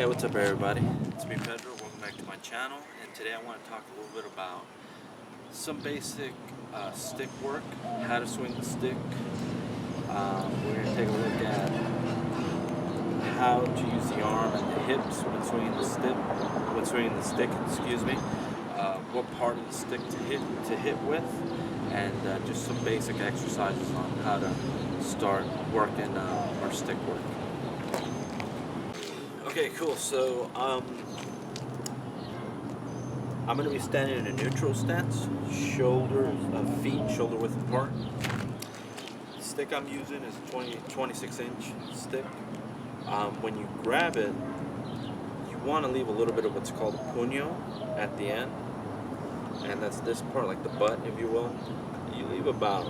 Hey, what's up everybody? It's me Pedro, welcome back to my channel, and today I want to talk a little bit about some basic stick work, how to swing the stick. We're going to take a look at how to use the arm and the hips when swinging the stick, what part of the stick to hit with, and just some basic exercises on how to start working our stick work. Okay, cool. So I'm going to be standing in a neutral stance, feet shoulder width apart. The stick I'm using is a 26-inch stick. When you grab it, you want to leave a little bit of what's called a puño at the end, and that's this part, like the butt, if you will. You leave about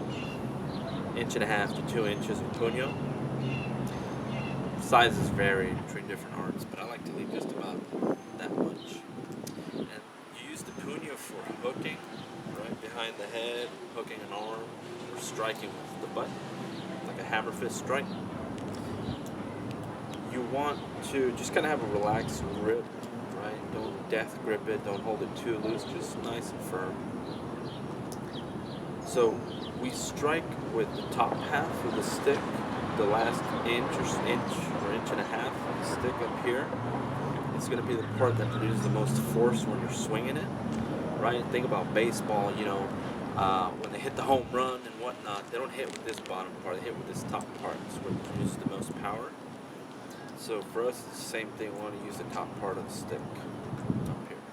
1.5 to 2 inches of puño. Sizes vary between different arts, but I like to leave just about that much. And you use the puño for hooking, right behind the head, hooking an arm, or striking with the butt, like a hammer fist strike. You want to just kind of have a relaxed grip, right? Don't death grip it, don't hold it too loose, just nice and firm. So we strike with the top half of the stick, the last inch or inch and a half of the stick up here. It's going to be the part that produces the most force when you're swinging it, right? Think about baseball, when they hit the home run and whatnot, they don't hit with this bottom part, they hit with this top part. It's what produces the most power. So for us, it's the same thing. We want to use the top part of the stick up here.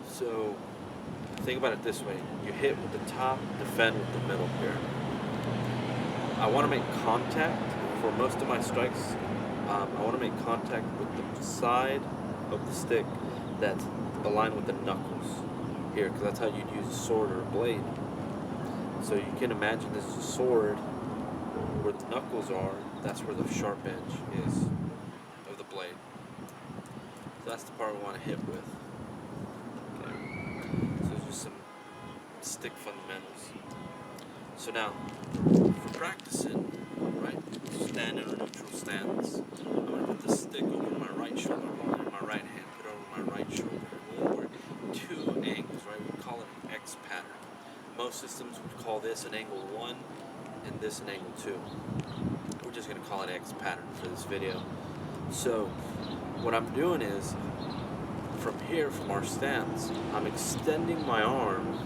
So think about it this way. You hit with the top, defend with the middle here. I want to make contact for most of my strikes. I want to make contact with the side of the stick that's aligned with the knuckles here, because that's how you'd use a sword or a blade. So you can imagine this is a sword, where the knuckles are, that's where the sharp edge is of the blade. So that's the part we want to hit with. Okay. So just some stick fundamentals. So now, for practicing, right, stand in a neutral stance. I'm going to put the stick over my right shoulder, hold it in my right hand, put it over my right shoulder. We'll work two angles, right? We call it an X pattern. Most systems would call this an angle 1 and this an angle 2. We're just going to call it X pattern for this video. So what I'm doing is, from here, from our stance, I'm extending my arm,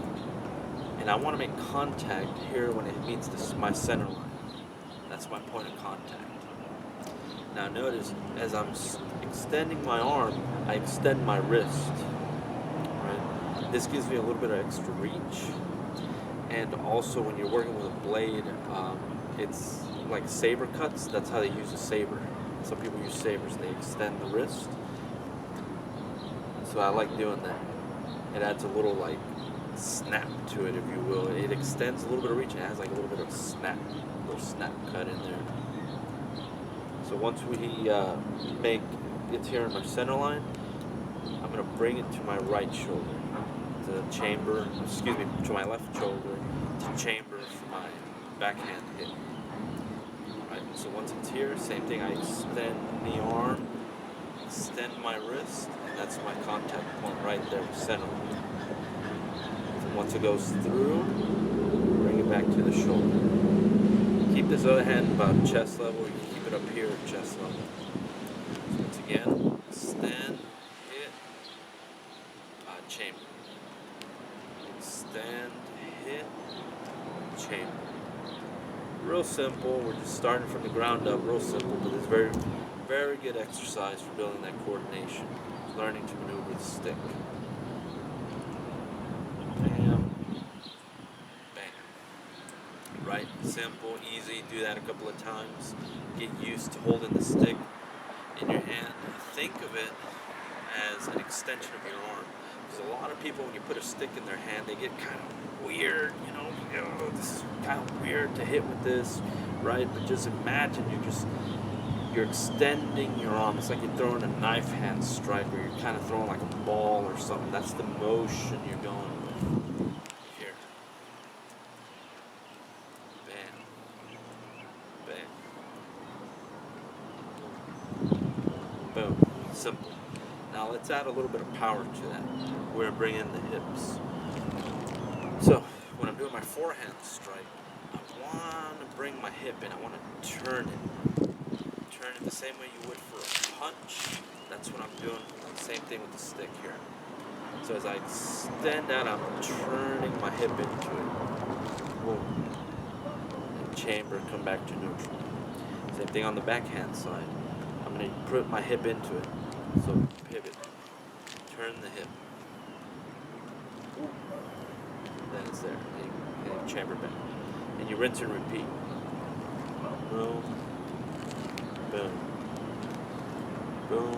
and I want to make contact here when it meets my center line. That's my point of contact. Now notice, as I'm extending my arm, I extend my wrist. Right? This gives me a little bit of extra reach. And also, when you're working with a blade, it's like saber cuts. That's how they use a saber. Some people use sabers, they extend the wrist. So I like doing that. It adds a little like snap to it, if you will. It extends a little bit of reach and it has like a little bit of snap, little snap cut in there. So once we make it here in my center line, I'm going to bring it to my right shoulder, to my left shoulder, to chamber for my backhand hit. Right. So once it's here, same thing. I extend the arm, extend my wrist, and that's my contact point right there, center line. Once it goes through, bring it back to the shoulder. Keep this other hand about chest level. You can keep it up here at chest level. So once again, extend, hit, chamber. Extend, hit, chamber. Real simple. We're just starting from the ground up. Real simple, but it's very, very good exercise for building that coordination. Learning to maneuver the stick. Bam. Bam. Right? Simple, easy. Do that a couple of times. Get used to holding the stick in your hand. Think of it as an extension of your arm. Because a lot of people, when you put a stick in their hand, they get kind of weird. This is kind of weird to hit with this, right? But just imagine you're extending your arm. It's like you're throwing a knife hand strike, or you're kind of throwing like a ball or something. That's the motion you're going with. Here. Bam. Bam. Boom. simple. Now let's add a little bit of power to that. We're going to bring in the hips. So when I'm doing my forehand strike, I want to bring my hip in. I want to turn it. Turn it the same way you would for a punch. That's what I'm doing. Same thing with the stick here. So as I extend out, I'm turning my hip into it. Boom. And chamber, come back to neutral. Same thing on the backhand side. I'm going to put my hip into it. So pivot. Turn the hip. Then it's there. And you chamber back. And you rinse and repeat. Boom. Boom. Boom.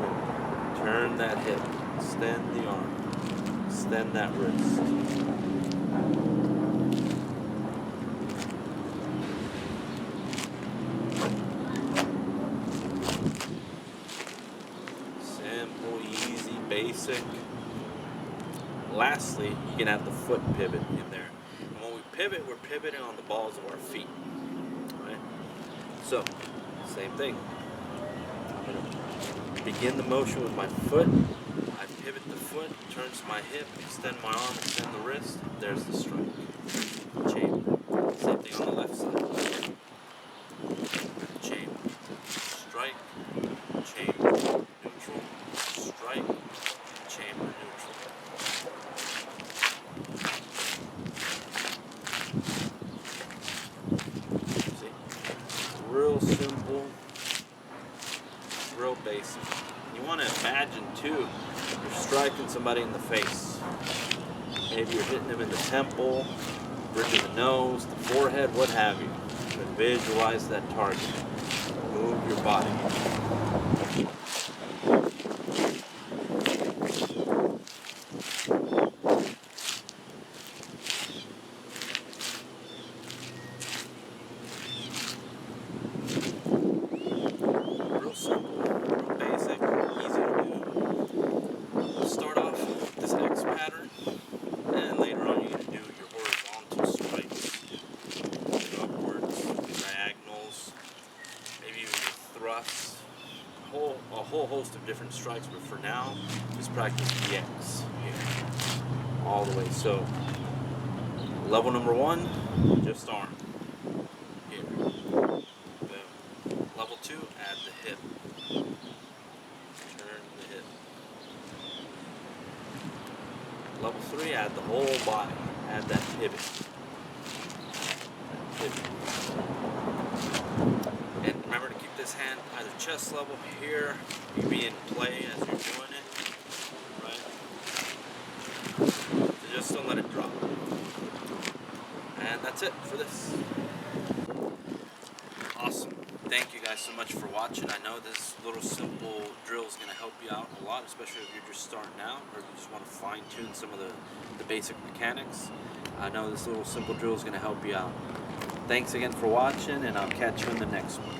Boom. Turn that hip. Extend the arm. Extend that wrist. Simple, easy, basic. Lastly, you can add the foot pivot in there. And when we pivot, we're pivoting on the balls of our feet. Right? So, same thing. I'm going to begin the motion with my foot. I pivot the foot, turns my hip, extend my arm, extend the wrist. There's the strike. Chamber. Same thing on the left side. Chamber. Strike. Chamber. Neutral. Strike. Chamber. Neutral. See? Real simple. Real basic. You want to imagine too, you're striking somebody in the face. Maybe you're hitting them in the temple, bridge of the nose, the forehead, what have you. But visualize that target. Move your body. Real simple, real basic, easy to do. Start off with this X pattern, and later on you're going to do your horizontal strikes. Upwards, diagonals, maybe even thrusts. A whole host of different strikes, but for now, just practice the X here. All the way. So, level number 1, just arm. Here. Boom. Level 2, add the hip. Turn the hip. Level 3, add the whole body. Add that pivot. And remember to keep this hand either chest level here, you be in play as you're doing it, right? So just don't let it drop. And that's it for this. Awesome. Thank you guys so much for watching. I know this little simple drill is going to help you out a lot, especially if you're just starting out or you just want to fine tune some of the basic mechanics. I know this little simple drill is going to help you out. Thanks again for watching, and I'll catch you in the next one.